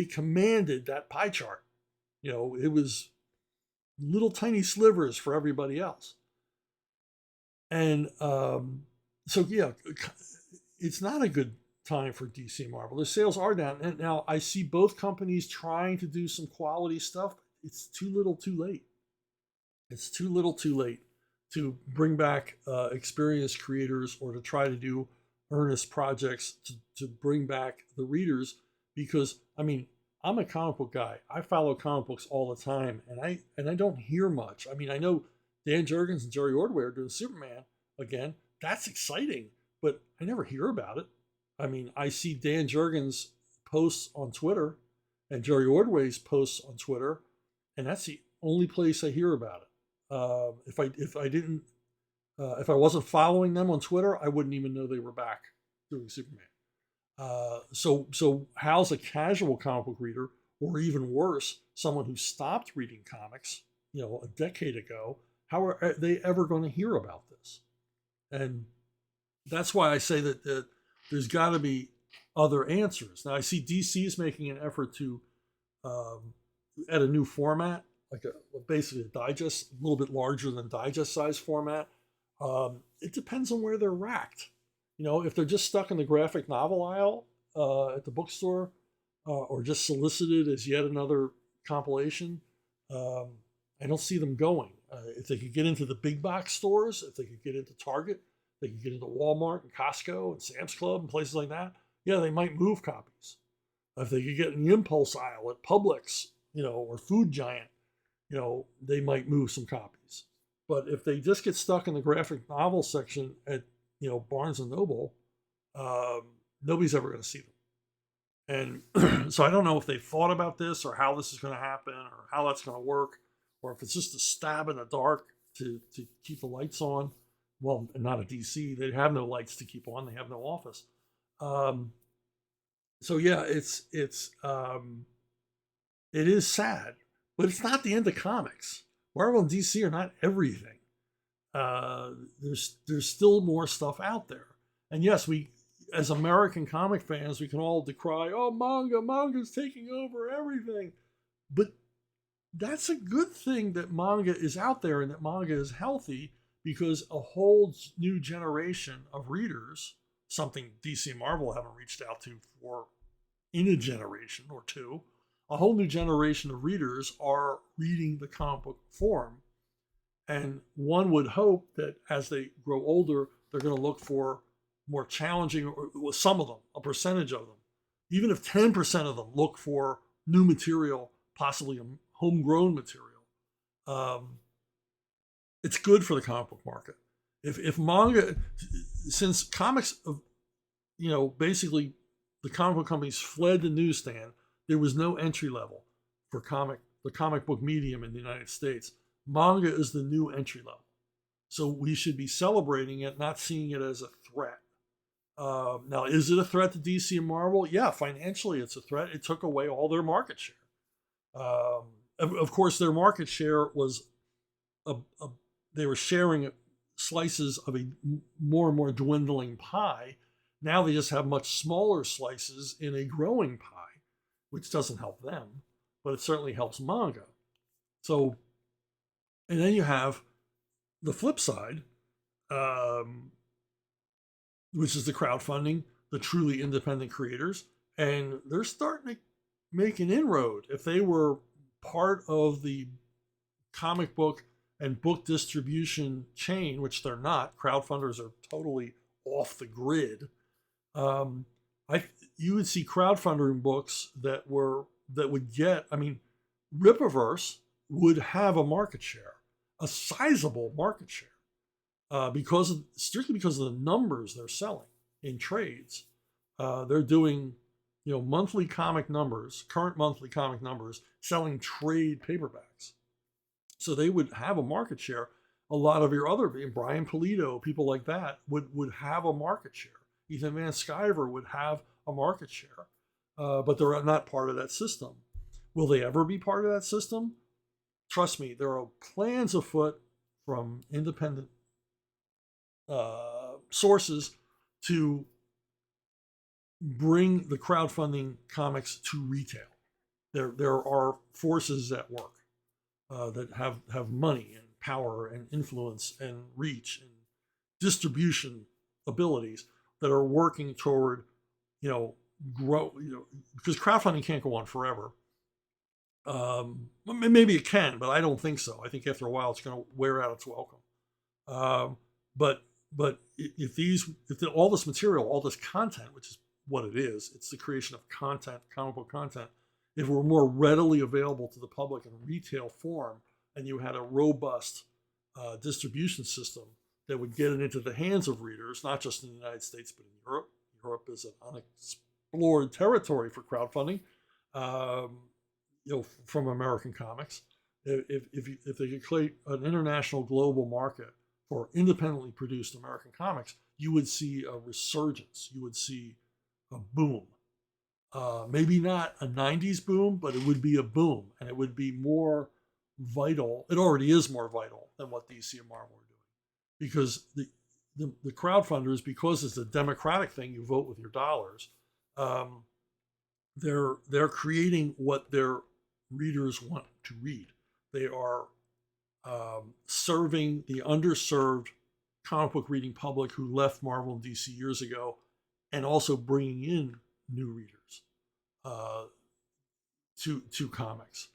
commanded that pie chart. It was little tiny slivers for everybody else. And so yeah, it's not a good time for DC and Marvel. Their sales are down. And now I see both companies trying to do some quality stuff. It's too little too late. It's too little too late to bring back experienced creators or to try to do earnest projects to bring back the readers. Because, I mean, I'm a comic book guy. I follow comic books all the time, and I don't hear much. I mean, I know Dan Jurgens and Jerry Ordway are doing Superman again. That's exciting, but I never hear about it. I mean, I see Dan Jurgens' posts on Twitter and Jerry Ordway's posts on Twitter, and that's the only place I hear about it. If I wasn't following them on Twitter, I wouldn't even know they were back. doing Superman. So how's a casual comic book reader, or even worse, someone who stopped reading comics, a decade ago, how are they ever going to hear about this? And that's why I say that there's got to be other answers. Now I see DC is making an effort to add a new format, like basically a digest, a little bit larger than digest size format. It depends on where they're racked. If they're just stuck in the graphic novel aisle at the bookstore, or just solicited as yet another compilation, I don't see them going. If they could get into the big box stores, if they could get into Target, they could get into Walmart and Costco and Sam's Club and places like that, yeah, they might move copies. If they could get in the impulse aisle at Publix, or Food Giant, they might move some copies. But if they just get stuck in the graphic novel section at Barnes and Noble, nobody's ever going to see them. And so I don't know if they've thought about this, or how this is going to happen, or how that's going to work, or if it's just a stab in the dark to keep the lights on. Well, not at DC. They have no lights to keep on. They have no office. So yeah, it is sad, but it's not the end of comics. Marvel and DC are not everything. There's still more stuff out there. And yes, we, as American comic fans, we can all decry, oh, manga's taking over everything. But that's a good thing that manga is out there and that manga is healthy, because a whole new generation of readers, something DC and Marvel haven't reached out to for in a generation or two, a whole new generation of readers are reading the comic book form. And one would hope that as they grow older, they're going to look for more challenging, or some of them, a percentage of them, even if 10% of them look for new material, possibly a homegrown material. It's good for the comic book market. If manga, since comics, basically the comic book companies fled the newsstand, there was no entry level for the comic book medium in the United States. Manga is the new entry level. So we should be celebrating it, not seeing it as a threat. Now, is it a threat to DC and Marvel? Yeah, financially it's a threat. It took away all their market share. Of course, their market share was they were sharing slices of a more and more dwindling pie. Now they just have much smaller slices in a growing pie, which doesn't help them, but it certainly helps manga. So, and then you have the flip side, which is the crowdfunding, the truly independent creators, and they're starting to make an inroad. If they were part of the comic book and book distribution chain, which they're not, crowdfunders are totally off the grid. You would see crowdfunding books that would get. I mean, Rippaverse would have a market share, a sizable market share, strictly because of the numbers they're selling in trades. They're doing, monthly comic numbers, current monthly comic numbers, selling trade paperbacks. So they would have a market share. A lot of your other, Brian Pulido, people like that, would have a market share. Ethan Van Sciver would have a market share, but they're not part of that system. Will they ever be part of that system? Trust me, there are plans afoot from independent sources to bring the crowdfunding comics to retail. There are forces at work that have money and power and influence and reach and distribution abilities that are working toward, grow, because crowdfunding can't go on forever. Maybe it can, but I don't think so. I think after a while it's going to wear out its welcome. But if all this material, all this content, which is what it is, it's the creation of content, comic book content. If it were more readily available to the public in retail form, and you had a robust distribution system that would get it into the hands of readers, not just in the United States, but in Europe. Europe is an unexplored territory for crowdfunding, from American comics. If they could create an international global market for independently produced American comics, you would see a resurgence. You would see a boom. Maybe not a 90s boom, but it would be a boom, and it would be more vital. It already is more vital than what DC and Marvel are doing, because the crowdfunders, because it's a democratic thing, you vote with your dollars. Um, they're creating what their readers want to read. They are serving the underserved comic book reading public who left Marvel and DC years ago, and also bringing in new readers to comics.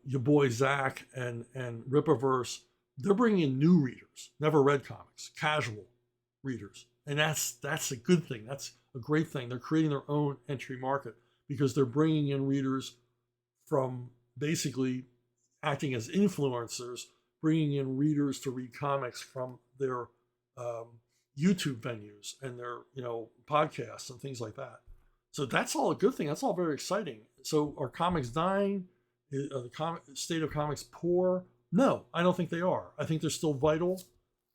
Your boy Zach and Rippaverse, they're bringing in new readers, never read comics, casual readers, and that's a good thing. That's a great thing. They're creating their own entry market because they're bringing in readers from basically acting as influencers, bringing in readers to read comics from their YouTube venues and their podcasts and things like that. So that's all a good thing. That's all very exciting. So are comics dying? The state of comics poor? No, I don't think they are. I think they're still vital.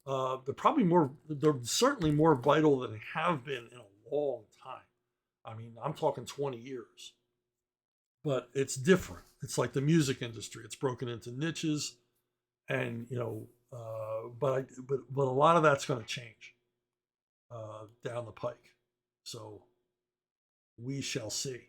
They're certainly more vital than they have been in a long time. I mean, I'm talking 20 years. But it's different. It's like the music industry. It's broken into niches, and but a lot of that's going to change down the pike. So we shall see.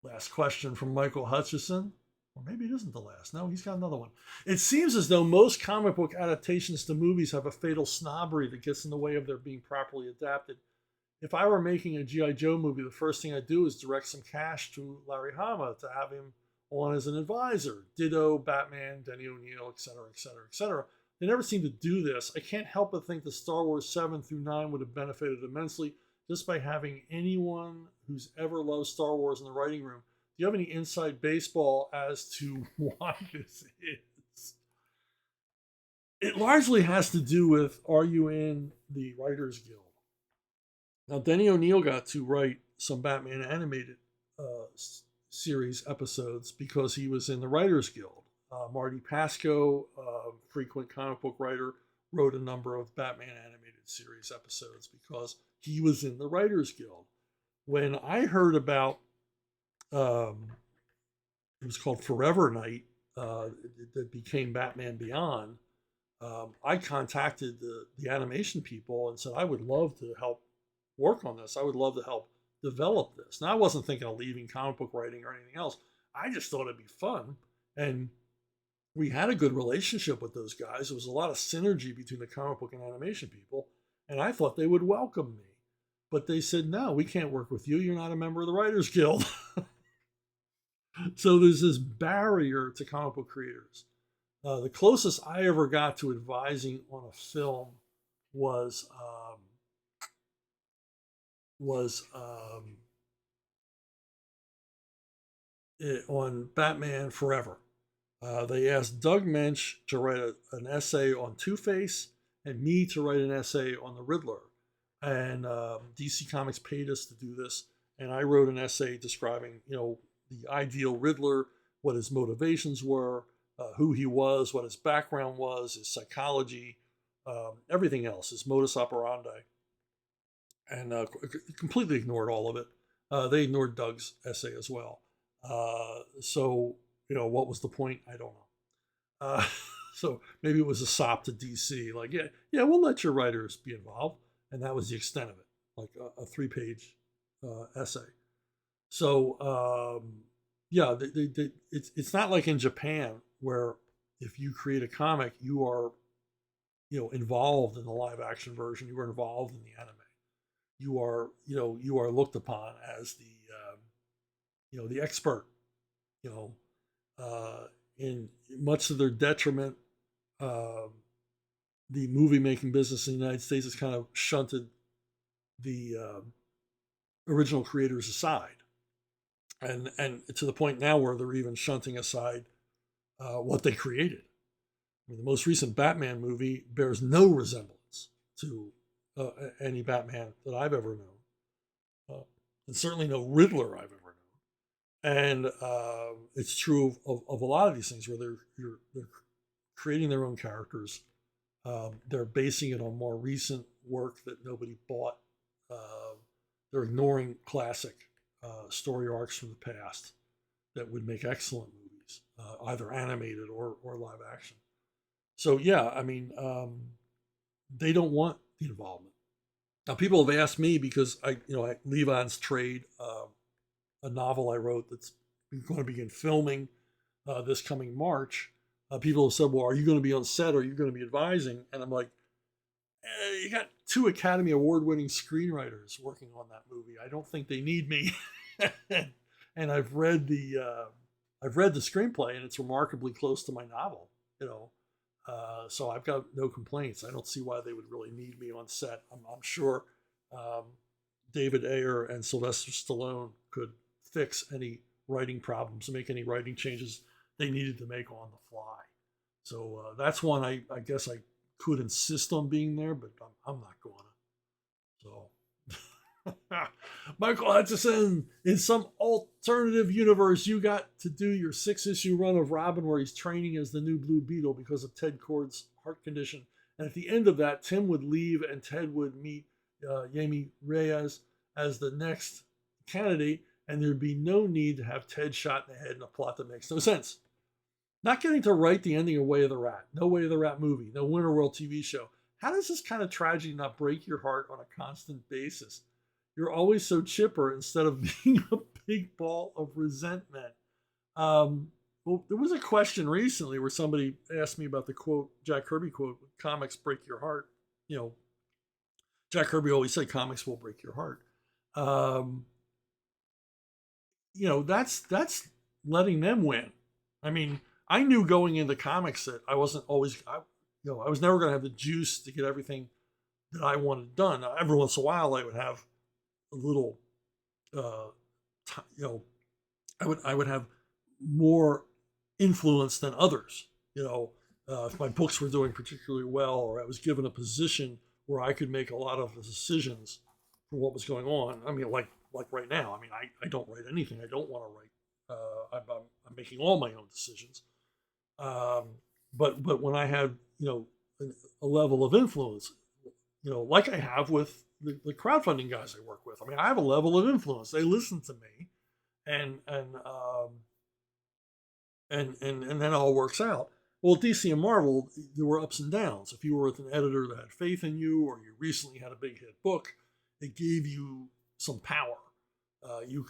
Last question from Michael Hutchison. Or maybe it isn't the last. No, he's got another one. It seems as though most comic book adaptations to movies have a fatal snobbery that gets in the way of their being properly adapted. If I were making a G.I. Joe movie, the first thing I'd do is direct some cash to Larry Hama to have him on as an advisor. Ditto, Batman, Denny O'Neil, etc., etc., etc. They never seem to do this. I can't help but think the Star Wars 7 through 9 would have benefited immensely just by having anyone who's ever loved Star Wars in the writing room. Do you have any inside baseball as to why this is? It largely has to do with, are you in the Writers Guild? Now, Denny O'Neil got to write some Batman animated series episodes because he was in the Writers Guild. Marty Pasco, frequent comic book writer, wrote a number of Batman animated series episodes because he was in the Writers Guild. When I heard about it was called Forever Night, that became Batman Beyond, I contacted the animation people and said, I would love to help work on this. I would love to help develop this. Now, I wasn't thinking of leaving comic book writing or anything else. I just thought it'd be fun. And we had a good relationship with those guys. There was a lot of synergy between the comic book and animation people. And I thought they would welcome me. But they said, no, we can't work with you. You're not a member of the Writers Guild. So there's this barrier to comic book creators. The closest I ever got to advising on a film was on Batman Forever. They asked Doug Mensch to write an essay on Two-Face and me to write an essay on the Riddler. And DC Comics paid us to do this. And I wrote an essay describing, the ideal Riddler, what his motivations were, who he was, what his background was, his psychology, everything else, his modus operandi. And completely ignored all of it. They ignored Doug's essay as well. So, what was the point? I don't know. So maybe it was a sop to DC, like, yeah, we'll let your writers be involved. And that was the extent of it, like a 3-page essay. So, it's not like in Japan where if you create a comic, you are, involved in the live action version. You are involved in the anime. You are looked upon as the expert. In much to their detriment, the movie making business in the United States has kind of shunted the original creators aside, and to the point now where they're even shunting aside what they created. I mean, the most recent Batman movie bears no resemblance to any Batman that I've ever known, and certainly no Riddler I've ever known. And it's true of a lot of these things where they're creating their own characters. They're basing it on more recent work that nobody bought. They're ignoring classic story arcs from the past that would make excellent movies, either animated or live action. So yeah, I mean, they don't want the involvement. Now, people have asked me because Levon's Trade, a novel I wrote that's going to begin filming this coming March. People have said, "Well, are you going to be on set? Or are you going to be advising?" And I'm like, "You got 2 Academy Award-winning screenwriters working on that movie. I don't think they need me." And I've read the screenplay, and it's remarkably close to my novel. So I've got no complaints. I don't see why they would really need me on set. I'm sure David Ayer and Sylvester Stallone could fix any writing problems and make any writing changes they needed to make on the fly. So that's one I guess I could insist on being there, but I'm not going to. So, Michael Hutchison, in some alternative universe, you got to do your 6-issue run of Robin where he's training as the new Blue Beetle because of Ted Kord's heart condition. And at the end of that, Tim would leave and Ted would meet Jaime Reyes as the next candidate, and there'd be no need to have Ted shot in the head in a plot that makes no sense. Not getting to write the ending of Way of the Rat, no Way of the Rat movie, no Winter World TV show. How does this kind of tragedy not break your heart on a constant basis? You're always so chipper instead of being a big ball of resentment. Well, there was a question recently where somebody asked me about the quote, Jack Kirby quote, "Comics break your heart." Jack Kirby always said comics will break your heart. That's letting them win. I mean, I knew going into comics that I wasn't always, I was never going to have the juice to get everything that I wanted done. Every once in a while, I would have a little, I would have more influence than others. If my books were doing particularly well, or I was given a position where I could make a lot of the decisions for what was going on. I mean, like right now. I mean, I don't write anything I don't want to write. I'm making all my own decisions. But when I had a level of influence, like I have with the crowdfunding guys I work with. I mean, I have a level of influence. They listen to me, and then it all works out. Well, at DC and Marvel, there were ups and downs. If you were with an editor that had faith in you, or you recently had a big hit book, it gave you some power. You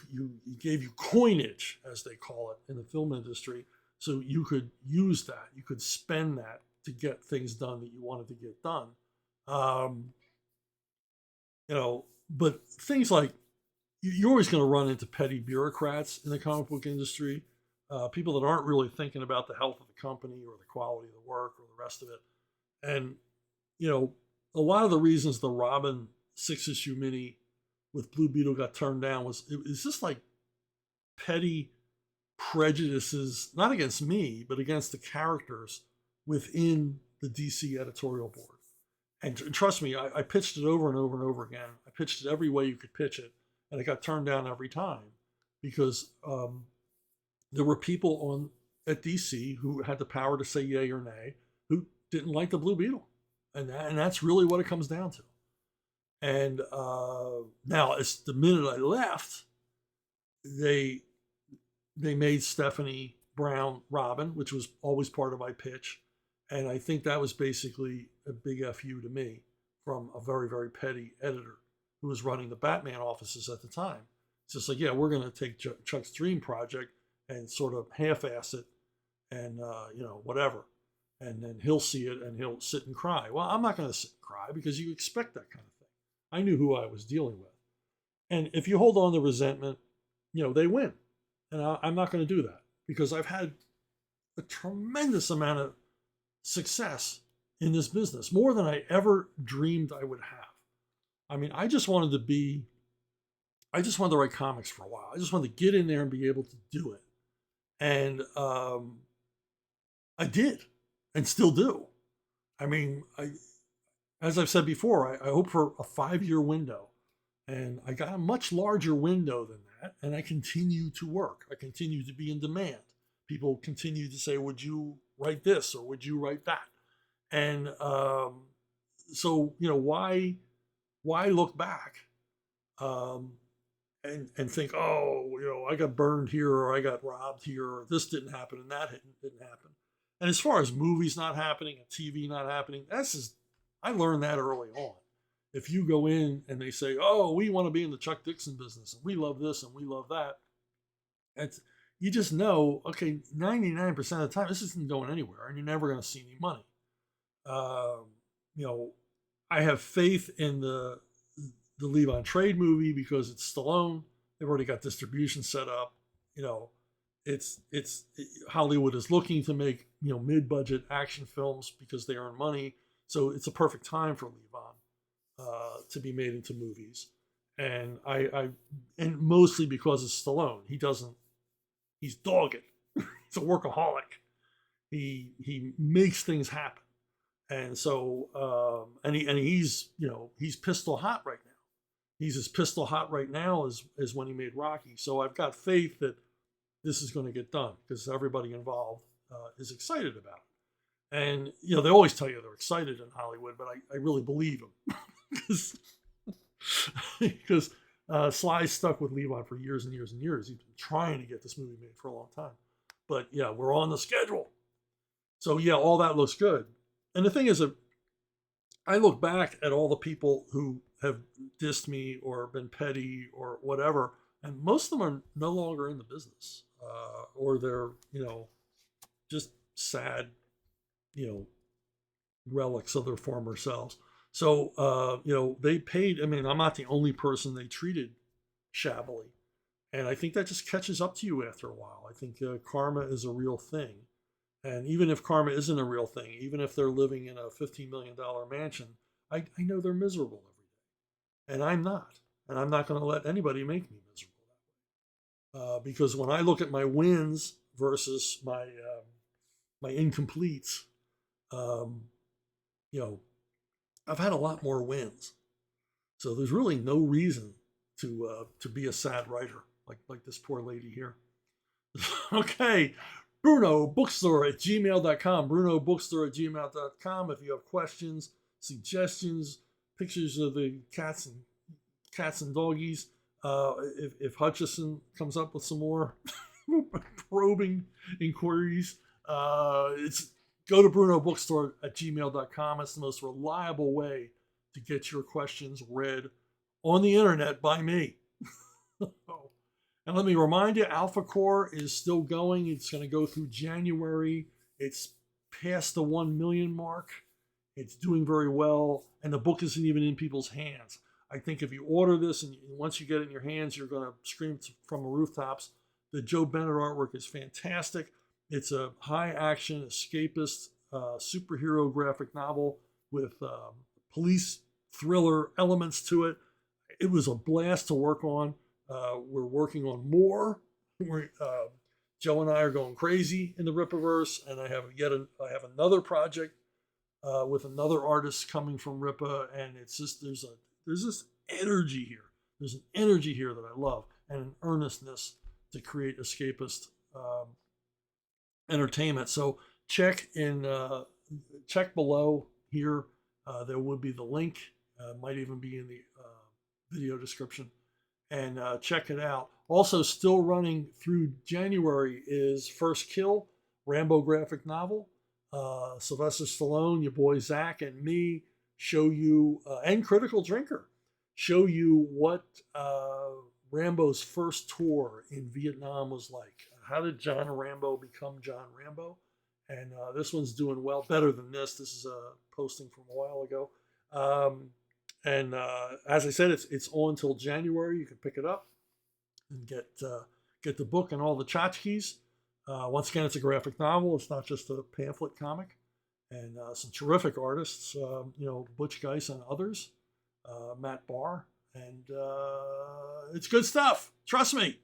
gave you coinage, as they call it in the film industry, so you could use that. You could spend that to get things done that you wanted to get done. But things like you're always going to run into petty bureaucrats in the comic book industry, people that aren't really thinking about the health of the company or the quality of the work or the rest of it. And, a lot of the reasons the Robin 6-issue mini with Blue Beetle got turned down was just like petty prejudices, not against me, but against the characters within the DC editorial board. And trust me, I pitched it over and over and over again. I pitched it every way you could pitch it, and it got turned down every time because there were people at DC who had the power to say yay or nay who didn't like the Blue Beetle, and that's really what it comes down to. And now, it's the minute I left, they made Stephanie Brown Robin, which was always part of my pitch. And I think that was basically a big FU to me from a very, very petty editor who was running the Batman offices at the time. It's just like, yeah, we're going to take Chuck's dream project and sort of half-ass it and, whatever. And then he'll see it and he'll sit and cry. Well, I'm not going to sit and cry because you expect that kind of thing. I knew who I was dealing with. And if you hold on to resentment, they win. And I'm not going to do that because I've had a tremendous amount of success in this business, more than I ever dreamed I would have. I mean, I just wanted to write comics for a while. I just wanted to get in there and be able to do it. And I did and still do. I mean, as I've said before, I hope for a 5-year window. And I got a much larger window than that. that, and I continue to work. I continue to be in demand. People continue to say, "Would you write this or would you write that?" And so, why look back and think, "Oh, I got burned here or I got robbed here or this didn't happen and that didn't happen." And as far as movies not happening and TV not happening, I learned that early on. If you go in and they say, "Oh, we want to be in the Chuck Dixon business and we love this and we love that," you just know, okay, 99% of the time, this isn't going anywhere and you're never going to see any money. I have faith in the Leave on Trade movie because it's Stallone. They've already got distribution set up. It's Hollywood is looking to make mid-budget action films because they earn money. So it's a perfect time for Levon to be made into movies, and and mostly because it's Stallone. He's dogged. He's a workaholic. He makes things happen, and so he's pistol hot right now. He's as pistol hot right now as when he made Rocky. So I've got faith that this is going to get done because everybody involved is excited about it. And they always tell you they're excited in Hollywood, but I really believe them because Sly's stuck with Levon for years and years and years. He's been trying to get this movie made for a long time, but yeah, we're on the schedule. So yeah, all that looks good. And the thing is that I look back at all the people who have dissed me or been petty or whatever, and most of them are no longer in the business, or they're just sad relics of their former selves. So they paid. I mean, I'm not the only person they treated shabbily, and I think that just catches up to you after a while. I think karma is a real thing, and even if karma isn't a real thing, even if they're living in a $15 million mansion, I know they're miserable every day, and I'm not, and I'm not going to let anybody make me miserable that way. Because when I look at my wins versus my incompletes, I've had a lot more wins, so there's really no reason to be a sad writer like this poor lady here. Okay, BrunoBookstore@gmail.com. BrunoBookstore@gmail.com. If you have questions, suggestions, pictures of the cats and doggies. If Hutchison comes up with some more probing inquiries, it's go to BrunoBookstore@gmail.com. It's the most reliable way to get your questions read on the internet by me. And let me remind you, Alpha Core is still going. It's going to go through January. It's past the 1 million mark. It's doing very well, and the book isn't even in people's hands. I think if you order this and once you get it in your hands, you're going to scream from the rooftops. The Joe Bennett artwork is fantastic. It's a high-action, escapist, superhero graphic novel with police thriller elements to it. It was a blast to work on. We're working on more. Joe and I are going crazy in the Rippaverse, and I have another project with another artist coming from Rippa, and it's just there's this energy here. There's an energy here that I love, and an earnestness to create escapist entertainment. So check below here. There would be the link. Might even be in the video description. And check it out. Also, still running through January is First Kill, Rambo graphic novel. Sylvester Stallone, your boy Zach, and me show you, and Critical Drinker, show you what Rambo's first tour in Vietnam was like. How did John Rambo become John Rambo? And this one's doing well, better than this. This is a posting from a while ago. And as I said, it's on until January. You can pick it up and get the book and all the tchotchkes. Once again, it's a graphic novel. It's not just a pamphlet comic. And some terrific artists, Butch Geis and others, Matt Barr. And it's good stuff. Trust me.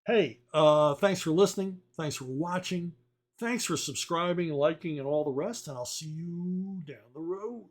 Hey, thanks for listening. Thanks for watching. Thanks for subscribing, liking, and all the rest. And I'll see you down the road.